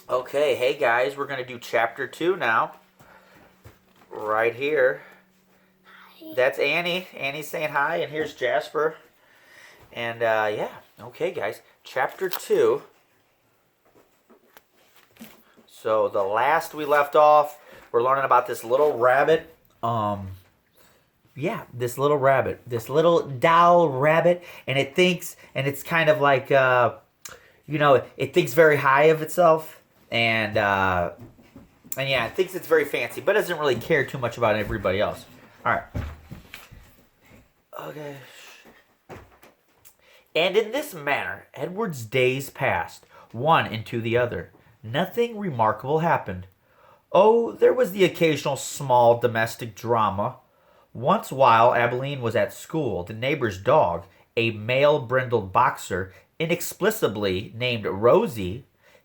Okay, hey guys, we're going to do chapter 2 now. Right here. That's Annie. Annie's saying hi, and here's Jasper. And yeah, okay guys, chapter 2. So the last we left off, we're learning about this little rabbit. Yeah, this little rabbit. This little doll rabbit. And it thinks, and it's kind of like, it thinks very high of itself. And yeah, it thinks it's very fancy, but doesn't really care too much about everybody else. All right. Okay. And in this manner, Edward's days passed, one into the other. Nothing remarkable happened. Oh, there was the occasional small domestic drama. Once while Abilene was at school, the neighbor's dog, a male brindled boxer, inexplicably named Rosie,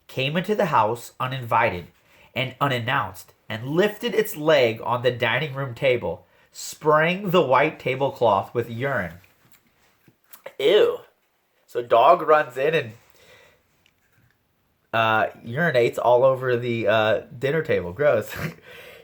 came into the house uninvited and unannounced and lifted its leg on the dining room table, spraying the white tablecloth with urine. Ew. So dog runs in and urinates all over the dinner table. Gross.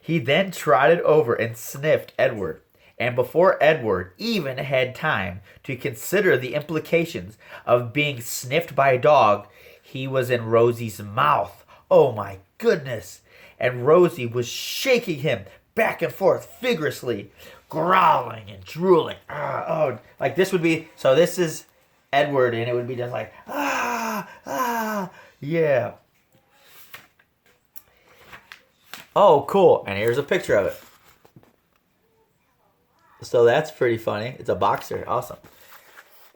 He then trotted over and sniffed Edward. And before Edward even had time to consider the implications of being sniffed by a dog, he was in Rosie's mouth. Oh my goodness. And Rosie was shaking him back and forth vigorously, growling and drooling. Like this would be, so this is Edward, and it would be just like, yeah. Oh, cool. And here's a picture of it. So that's pretty funny. It's a boxer. Awesome.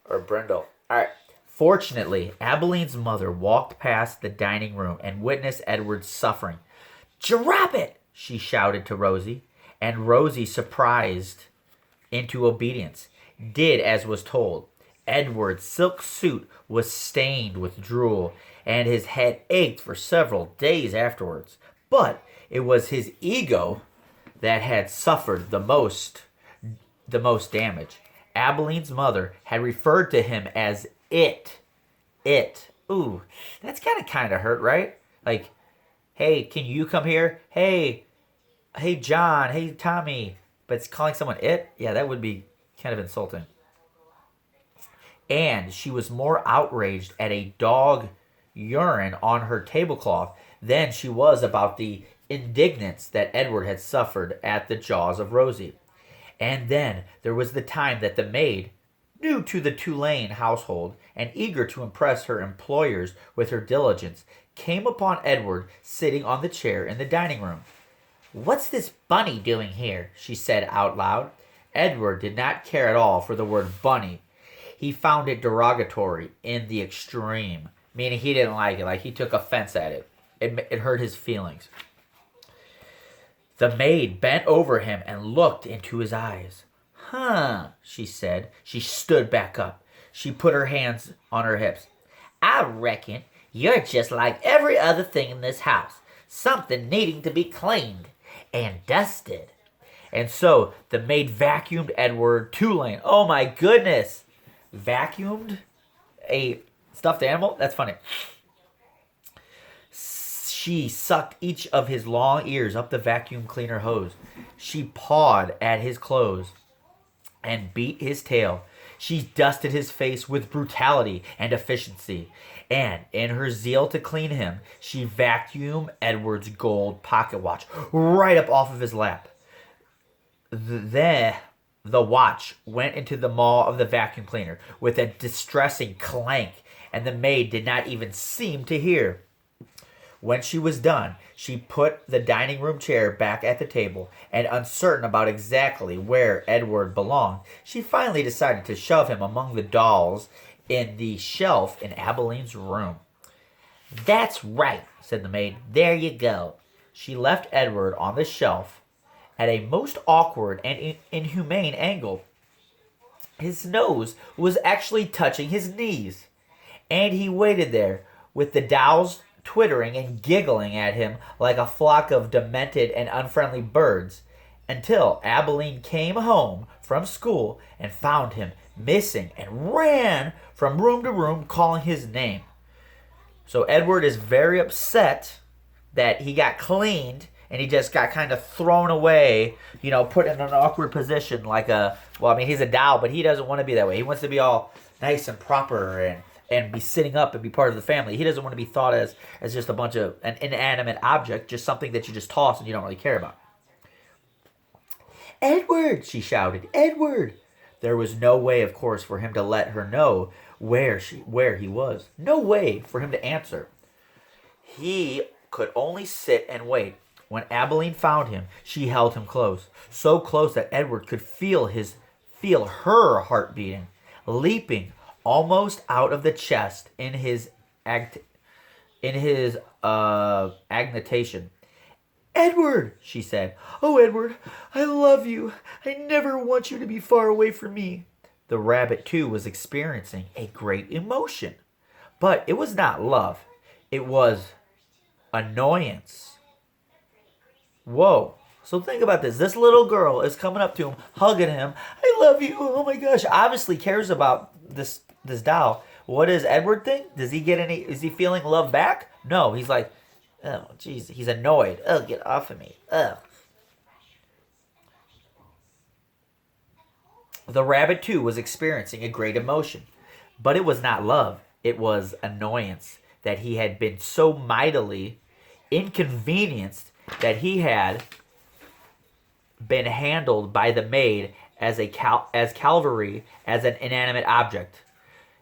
Or brindle. All right. Fortunately, Abilene's mother walked past the dining room and witnessed Edward's suffering. "Drop it!" she shouted to Rosie, and Rosie, surprised into obedience, did as was told. Edward's silk suit was stained with drool, and his head ached for several days afterwards. But it was his ego that had suffered the most damage. Abilene's mother had referred to him as it. It. Ooh, that's kind of hurt, right? Like, hey, can you come here? Hey, John. Hey, Tommy. But it's calling someone it? Yeah, that would be kind of insulting. And she was more outraged at a dog urine on her tablecloth than she was about the indignance that Edward had suffered at the jaws of Rosie. And then there was the time that the maid, new to the Tulane household and eager to impress her employers with her diligence, came upon Edward sitting on the chair in the dining room. "What's this bunny doing here?" she said out loud. Edward did not care at all for the word bunny. He found it derogatory in the extreme, meaning he didn't like it. Like, he took offense at it. It hurt his feelings. The maid bent over him and looked into his eyes. "Huh," she said. She stood back up. She put her hands on her hips. "I reckon you're just like every other thing in this house. Something needing to be cleaned and dusted." And so the maid vacuumed Edward Tulane. Oh my goodness. Vacuumed a stuffed animal? That's funny. She sucked each of his long ears up the vacuum cleaner hose. She pawed at his clothes and beat his tail. She dusted his face with brutality and efficiency. And in her zeal to clean him, she vacuumed Edward's gold pocket watch right up off of his lap. The watch went into the maw of the vacuum cleaner with a distressing clank, and the maid did not even seem to hear. When she was done, she put the dining room chair back at the table, and uncertain about exactly where Edward belonged, she finally decided to shove him among the dolls in the shelf in Abilene's room. "That's right," said the maid. "There you go." She left Edward on the shelf at a most awkward and inhumane angle. His nose was actually touching his knees, and he waited there with the dolls twittering and giggling at him like a flock of demented and unfriendly birds, until Abilene came home from school and found him missing and ran from room to room calling his name. So Edward is very upset that he got cleaned and he just got kind of thrown away, put in an awkward position like he's a doll, but he doesn't want to be that way. He wants to be all nice and proper and be sitting up and be part of the family. He doesn't want to be thought as just a bunch of an inanimate object, just something that you just toss and you don't really care about. "Edward!" she shouted. "Edward!" There was no way, of course, for him to let her know where he was. No way for him to answer. He could only sit and wait. When Abilene found him, she held him close, so close that Edward could feel her heart beating, leaping almost out of the chest in his agitation. "Edward," she said. "Oh, Edward, I love you. I never want you to be far away from me." The rabbit, too, was experiencing a great emotion. But it was not love. It was annoyance. Whoa. So think about this. This little girl is coming up to him, hugging him. "I love you. Oh my gosh." Obviously cares about this doll. What does Edward think? Is he feeling love back? No, he's like, "Oh, jeez." He's annoyed. "Oh, get off of me. Ugh." The rabbit, too, was experiencing a great emotion. But it was not love. It was annoyance that he had been so mightily inconvenienced that he had been handled by the maid as cavalry, as an inanimate object.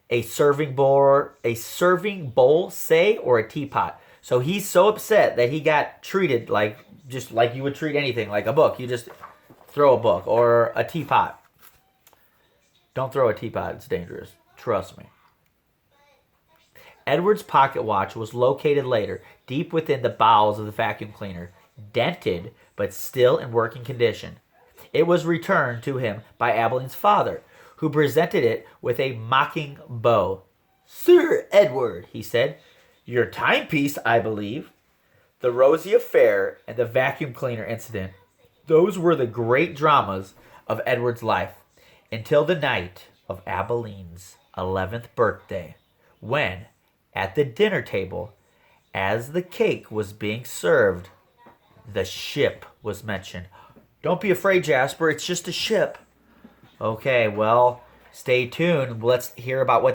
A serving bowl, say, or a teapot. So he's so upset that he got treated just like you would treat anything, like a book. You just throw a book or a teapot. Don't throw a teapot. It's dangerous. Trust me. Edward's pocket watch was located later, deep within the bowels of the vacuum cleaner, dented but still in working condition. It was returned to him by Abilene's father, who presented it with a mocking bow. "Sir Edward," he said, "your timepiece, I believe." The Rosie affair and the vacuum cleaner incident, those were the great dramas of Edward's life, until the night of Abilene's 11th birthday, when, at the dinner table, as the cake was being served, the ship was mentioned. Don't be afraid, Jasper. It's just a ship. Okay, well, stay tuned. Let's hear about what